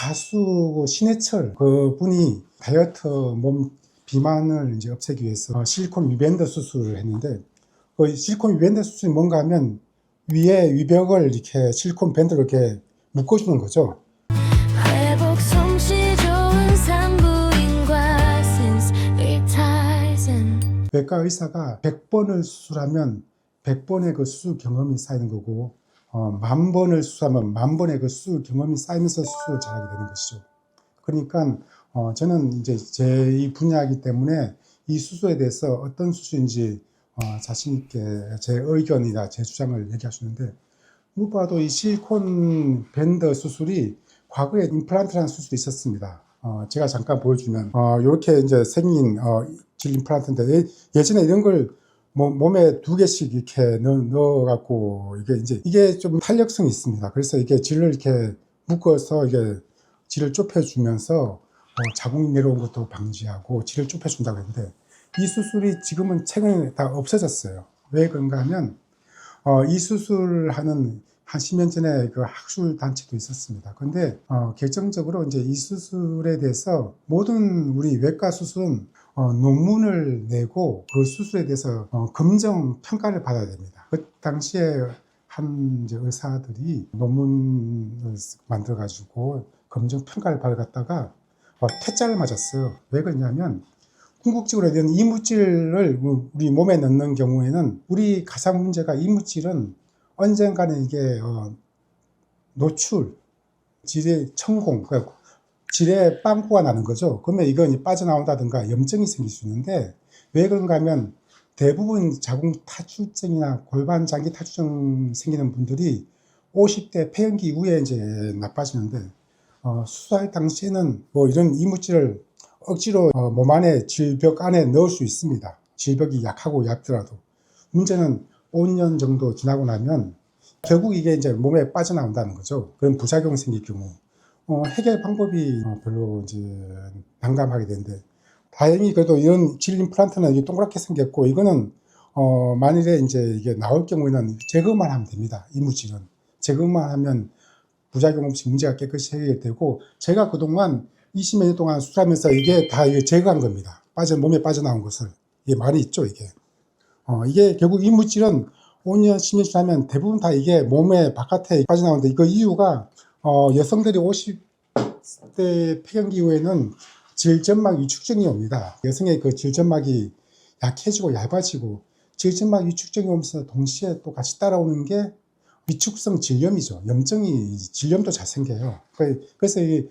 가수 신해철 그분이 다이어트 몸 비만을 이제 없애기 위해서 실리콘 위밴드 수술을 했는데, 그 실리콘 위밴드 수술이 뭔가 하면 위에 위벽을 이렇게 실리콘 밴드로 이렇게 묶어주는 거죠. 회복 솜씨 좋은 산부인과 since retiring. 외과 의사가 100번을 수술하면 100번의 그 수술 경험이 쌓이는 거고, 10,000번을 수술하면 10,000번의 그 수술 경험이 쌓이면서 수술을 잘하게 되는 것이죠. 그러니까 저는 이제 제 이 분야이기 때문에 이 수술에 대해서 어떤 수술인지 자신 있게 제 의견이나 제 주장을 얘기할 수 있는데, 무엇보다도 이 실리콘 밴드 수술이 과거에 임플란트라는 수술이 있었습니다. 제가 잠깐 보여주면 이렇게 이제 생긴 질 임플란트인데, 예전에 이런 걸 몸에 2개씩 이렇게 넣어갖고 이게 좀 탄력성이 있습니다. 그래서 이게 질을 이렇게 묶어서 이게 질을 좁혀주면서 자궁 내려온 것도 방지하고 질을 좁혀준다고 했는데, 이 수술이 지금은 최근에 다 없어졌어요. 왜 그런가 하면 이 수술을 하는 한 10년 전에 그 학술 단체도 있었습니다. 그런데 결정적으로 이제 이 수술에 대해서 모든 우리 외과 수술은 논문을 내고 그 수술에 대해서 검정 평가를 받아야 됩니다. 그 당시에 한 이제 의사들이 논문을 만들어 가지고 검정 평가를 받아갔다가 퇴짜를 맞았어요. 왜 그러냐면, 궁극적으로 된 이물질을 우리 몸에 넣는 경우에는, 우리 가장 문제가 이물질은 언젠가는 이게 노출, 질의 천공, 그러니까 질의 빵꾸가 나는 거죠. 그러면 이건 빠져나온다든가 염증이 생길 수 있는데, 왜 그런가 하면 대부분 자궁 타출증이나 골반 장기 타출증 생기는 분들이 50대 폐연기 이후에 이제 나빠지는데, 수술할 당시에는 이런 이물질을 억지로 몸 안에 질벽 안에 넣을 수 있습니다. 질벽이 약하고 얇더라도. 문제는 5년 정도 지나고 나면 결국 이게 이제 몸에 빠져나온다는 거죠. 그런 부작용이 생길 경우 해결 방법이 별로 이제 난감하게 되는데, 다행히 그래도 이런 질 임플란트는 이게 동그랗게 생겼고, 이거는 만일에 이제 이게 나올 경우에는 제거만 하면 됩니다. 이물질은 제거만 하면 부작용 없이 문제가 깨끗이 해결되고, 제가 그동안 20여 년 동안 수술하면서 이게 다 제거한 겁니다. 몸에 빠져나온 것을. 이게 많이 있죠, 이게. 이게 결국 이물질은 5년, 10년 지나면 대부분 다 이게 몸에 바깥에 빠져나오는데, 이거 이유가 여성들이 50대 폐경기 이후에는 질점막 위축증이 옵니다. 여성의 그 질점막이 약해지고 얇아지고, 질점막 위축증이 오면서 동시에 또 같이 따라오는 게 위축성 질염이죠. 질염도 잘 생겨요. 그래서 이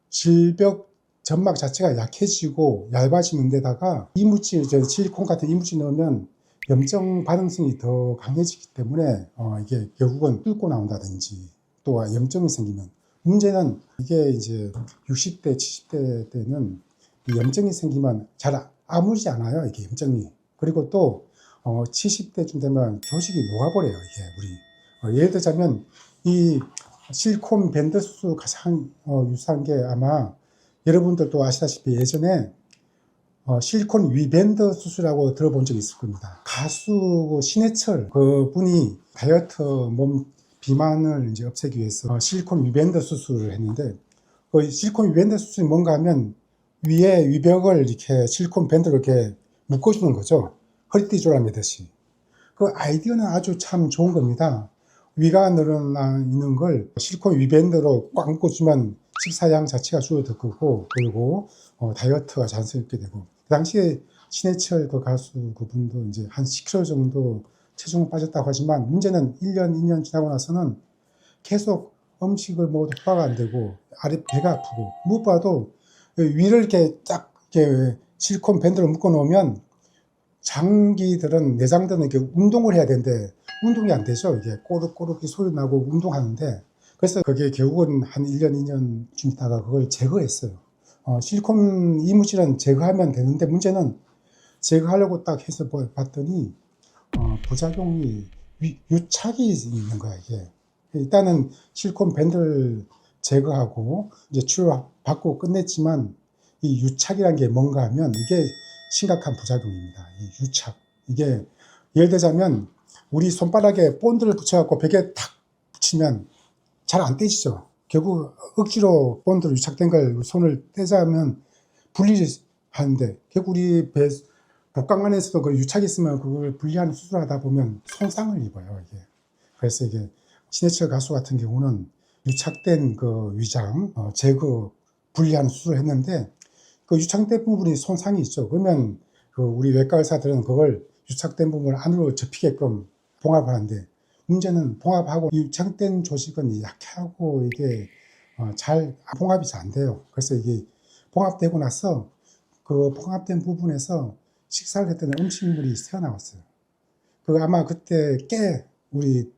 질벽 점막 자체가 약해지고 얇아지는 데다가 이물질, 실리콘 같은 이물질 넣으면 염증 반응성이 더 강해지기 때문에 이게 결국은 뚫고 나온다든지 또 염증이 생기면, 문제는 이게 이제 60대, 70대 때는 이 염증이 생기면 잘 아물지 않아요, 이게 염증이. 그리고 또 70대쯤 되면 조직이 녹아버려요, 이게 예를 들자면 이 실리콘 밴드 수술 가장 유사한 게, 아마 여러분들도 아시다시피 예전에 실리콘 위밴드 수술이라고 들어본 적이 있을 겁니다. 가수 신해철 그분이 다이어트 몸 비만을 이제 없애기 위해서 실리콘 위밴드 수술을 했는데, 그 실리콘 위밴드 수술이 뭔가 하면 위에 위벽을 이렇게 실리콘 밴드로 이렇게 묶어주는 거죠. 허리띠 조라매듯이. 그 아이디어는 아주 참 좋은 겁니다. 위가 늘어나 있는 걸 실리콘 위밴드로 꽉 묶어주면 식사량 자체가 줄어들 거고, 그리고 다이어트가 자연스럽게 되고, 그 당시에 신해철 그 가수 그분도 이제 한 10kg 정도 체중은 빠졌다고 하지만, 문제는 1년, 2년 지나고 나서는 계속 음식을 먹어도 소화가 안 되고 아래 배가 아프고, 무엇보다도 위를 이렇게 딱 이렇게 실리콘 밴드로 묶어 놓으면 장기들은, 내장들은 이렇게 운동을 해야 되는데 운동이 안 되죠. 이게 꼬르꼬르 소리 나고 운동하는데, 그래서 그게 결국은 한 1년, 2년쯤 있다가 그걸 제거했어요. 실리콘 이물질은 제거하면 되는데, 문제는 제거하려고 딱 해서 봤더니 부작용이 유착이 있는 거야, 이게. 일단은 실리콘 밴드를 제거하고 이제 치료받고 끝냈지만, 이 유착이라는 게 뭔가 하면 이게 심각한 부작용입니다. 이 유착. 이게 예를 들자면 우리 손바닥에 본드를 붙여갖고 벽에 탁 붙이면 잘 안 떼지죠. 결국 억지로 본드로 유착된 걸 손을 떼자면 분리를 하는데, 결국 우리 배 복강 안에서도 그 유착이 있으면 그걸 분리하는 수술을 하다 보면 손상을 입어요, 이게. 그래서 이게 신해철 가수 같은 경우는 유착된 그 위장 제거 분리하는 수술을 했는데, 그 유착된 부분이 손상이 있죠. 그러면 그 우리 외과 의사들은 그걸 유착된 부분을 안으로 접히게끔 봉합을 하는데, 문제는 봉합하고 유착된 조직은 약하고 이게 잘 봉합이 잘 안 돼요. 그래서 이게 봉합되고 나서 그 봉합된 부분에서 식사를 했더니 음식물이 새어나왔어요. 그 아마 그때 우리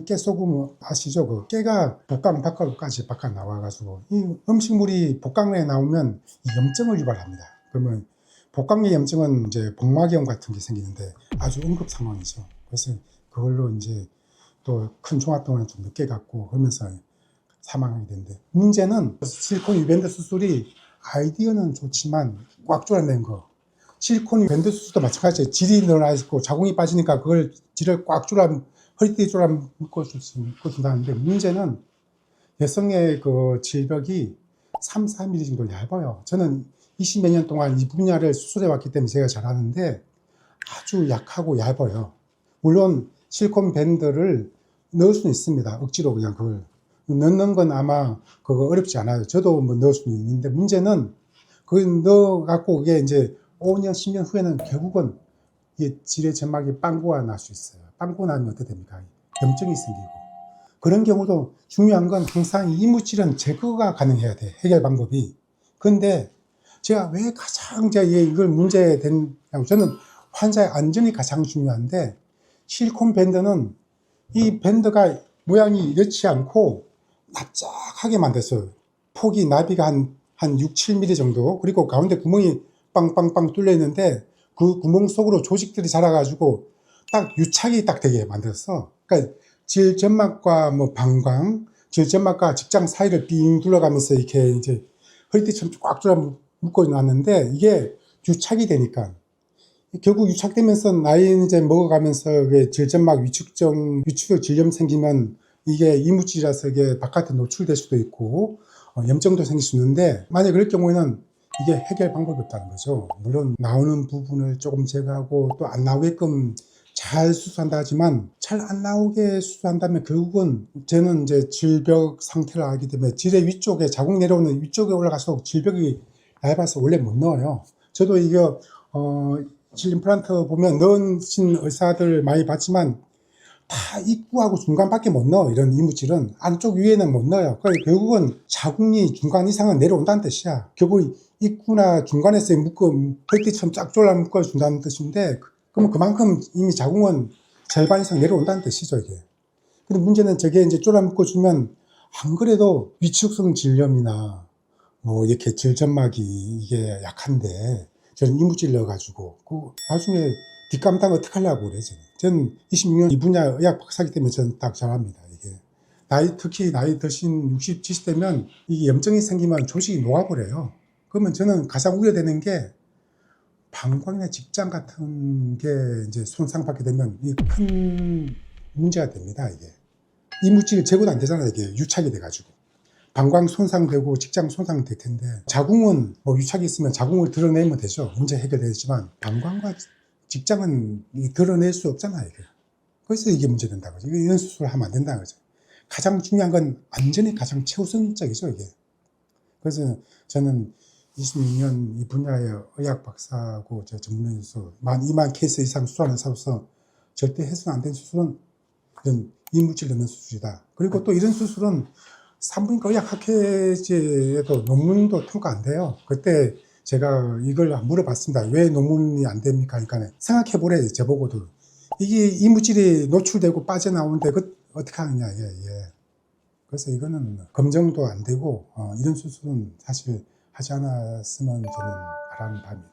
깨소금 아시죠? 그 깨가 복강 밖으로까지 바깥 나와가지고 이 음식물이 복강 내에 나오면 이 염증을 유발합니다. 그러면 복강내 염증은 이제 복막염 같은 게 생기는데 아주 응급 상황이죠. 그래서 그걸로 이제 또 큰 종합병원에 좀 늦게 갔고 그러면서 사망하게 된대. 문제는 실리콘 유밴드 수술이 아이디어는 좋지만 꽉 조여낸 거. 실리콘 밴드 수술도 마찬가지예요. 질이 늘어나 있고 자궁이 빠지니까 그걸 질을 꽉 조여 허리띠 조여 묶어준다는데, 문제는 여성의 그 질벽이 3, 4mm 정도 얇아요. 저는 20몇 년 동안 이 분야를 수술해 왔기 때문에 제가 잘 아는데 아주 약하고 얇아요. 물론 실리콘 밴드를 넣을 수는 있습니다. 억지로 그냥 그걸 넣는 건 아마 그거 어렵지 않아요. 저도 뭐 넣을 수는 있는데, 문제는 그걸 넣어갖고 그게 이제 5년, 10년 후에는 결국은 이게 질의 점막이 빵꾸가 날 수 있어요. 빵꾸 나면 어떻게 됩니까? 염증이 생기고. 그런 경우도 중요한 건 항상 이물질은 제거가 가능해야 돼. 해결 방법이. 근데 제가 왜 가장 이걸 문제되냐고, 저는 환자의 안전이 가장 중요한데, 실리콘 밴드는 이 밴드가 모양이 이렇지 않고 납작하게 만들었어요. 폭이 나비가 한 6, 7mm 정도. 그리고 가운데 구멍이 빵빵빵 뚫려 있는데 그 구멍 속으로 조직들이 자라가지고 딱 유착이 딱 되게 만들었어. 그러니까 질점막과 뭐 방광, 질점막과 직장 사이를 빙 둘러가면서 이렇게 이제 허리띠처럼 꽉 조여 묶어 놨는데, 이게 유착이 되니까 결국 유착되면서 나이 이제 먹어가면서 질점막 위축적 질염 생기면 이게 이물질이라서 이게 바깥에 노출될 수도 있고 염증도 생길 수 있는데, 만약 그럴 경우에는 이게 해결 방법이 없다는 거죠. 물론 나오는 부분을 조금 제거하고 또 안 나오게끔 잘 수술한다 하지만, 잘 안 나오게 수술한다면 결국은 저는 이제 질벽 상태를 알기 때문에 질의 위쪽에 자궁 내려오는 위쪽에 올라가서 질벽이 얇아서 원래 못 넣어요. 저도 이거 질 임플란트 보면 넣으신 의사들 많이 봤지만 다 입구하고 중간밖에 못 넣어. 이런 이물질은 안쪽 위에는 못 넣어요. 그러니까 결국은 자궁이 중간 이상은 내려온다는 뜻이야. 결국 입구나 중간에서 허리띠처럼 쫙 졸라 묶어준다는 뜻인데, 그러면 그만큼 이미 자궁은 절반 이상 내려온다는 뜻이죠, 이게. 근데 문제는 저게 이제 졸라 묶어주면 안 그래도 위축성 질염이나 뭐 이렇게 질점막이 이게 약한데 저는 이물질 넣어가지고 나중에 뒷감당 어떻게 하려고 그래. 저는 26년 이 분야 의학 박사이기 때문에 저는 딱 잘합니다. 이게 특히 나이 드신 60, 70대면 이게 염증이 생기면 조직이 녹아버려요. 그러면 저는 가장 우려되는 게 방광이나 직장 같은 게 이제 손상받게 되면 이게 큰 문제가 됩니다. 이게 이물질 제거도 안 되잖아요. 이게 유착이 돼가지고 방광 손상되고 직장 손상될 텐데, 자궁은 뭐 유착이 있으면 자궁을 드러내면 되죠. 문제 해결되지만 방광과 직장은 드러낼 수 없잖아요. 이게. 그래서 이게 문제된다는 거죠. 이런 수술을 하면 안 된다는 거죠. 가장 중요한 건 안전이 가장 최우선적이죠, 이게. 그래서 저는 26년 이 분야의 의학 박사고 저 전문의로서 2만 케이스 이상 수술하는 의사로서 절대 해서는 안 되는 수술은 이런 이물질 넣는 수술이다. 그리고 또 이런 수술은 산부인과 의학학회에도 논문도 통과 안 돼요. 그때 제가 이걸 물어봤습니다. 왜 논문이 안 됩니까? 그러니까 생각해보래, 저보고도. 이게 이물질이 노출되고 빠져나오는데 어떻게 하느냐, 예. 그래서 이거는 검정도 안 되고, 이런 수술은 사실 하지 않았으면 저는 바라는 바입니다.